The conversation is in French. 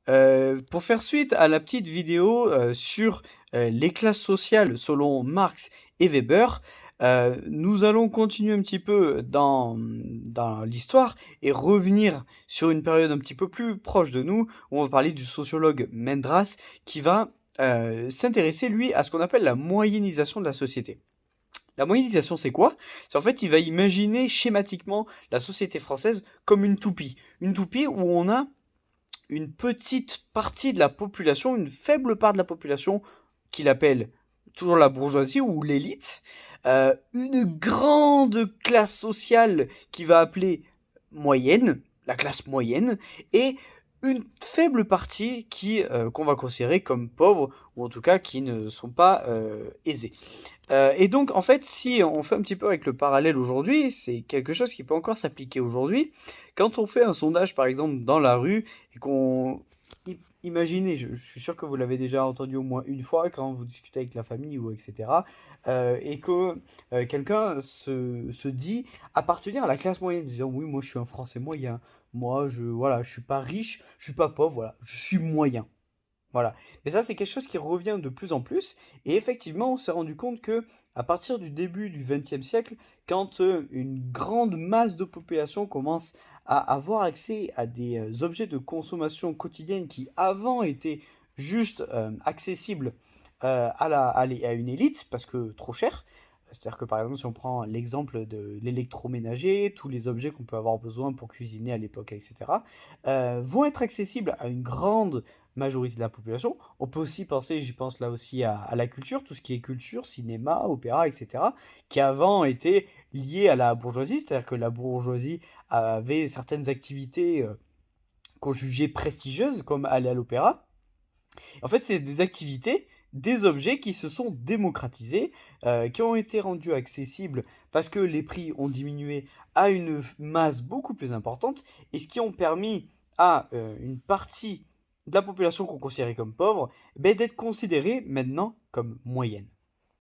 Pour faire suite à la petite vidéo sur les classes sociales selon Marx et Weber, nous allons continuer un petit peu dans l'histoire et revenir sur une période un petit peu plus proche de nous, où on va parler du sociologue Mendras, qui va s'intéresser, lui, à ce qu'on appelle la moyennisation de la société. La moyennisation, c'est quoi? C'est en fait, il va imaginer schématiquement la société française comme une toupie. Une toupie où on a une petite partie de la population, une faible part de la population, qu'il appelle toujours la bourgeoisie ou l'élite, une grande classe sociale qui va appeler moyenne, la classe moyenne, et une faible partie qu'on va considérer comme pauvres, ou en tout cas qui ne sont pas aisés. Et donc, en fait, si on fait un petit peu avec le parallèle aujourd'hui, c'est quelque chose qui peut encore s'appliquer aujourd'hui. Quand on fait un sondage, par exemple, dans la rue, et Imaginez, je suis sûr que vous l'avez déjà entendu au moins une fois quand vous discutez avec la famille ou etc. Et que quelqu'un se dit appartenir à la classe moyenne, disant oui, moi je suis un Français moyen, moi voilà, je suis pas riche, je suis pas pauvre, voilà, je suis moyen. Voilà. Mais ça, c'est quelque chose qui revient de plus en plus. Et effectivement, on s'est rendu compte que à partir du début du XXe siècle, quand une grande masse de population commence à avoir accès à des objets de consommation quotidienne qui avant étaient juste accessibles à une élite parce que trop cher. C'est-à-dire que par exemple, si on prend l'exemple de l'électroménager, tous les objets qu'on peut avoir besoin pour cuisiner à l'époque, etc., vont être accessibles à une grande majorité de la population. On peut aussi penser, j'y pense là aussi à la culture, tout ce qui est culture, cinéma, opéra, etc., qui avant étaient liés à la bourgeoisie, c'est-à-dire que la bourgeoisie avait certaines activités qu'on jugeait prestigieuses, comme aller à l'opéra. En fait, c'est des activités, des objets qui se sont démocratisés, qui ont été rendus accessibles parce que les prix ont diminué à une masse beaucoup plus importante, et ce qui ont permis à une partie de la population qu'on considérait comme pauvre, ben, d'être considérée maintenant comme moyenne.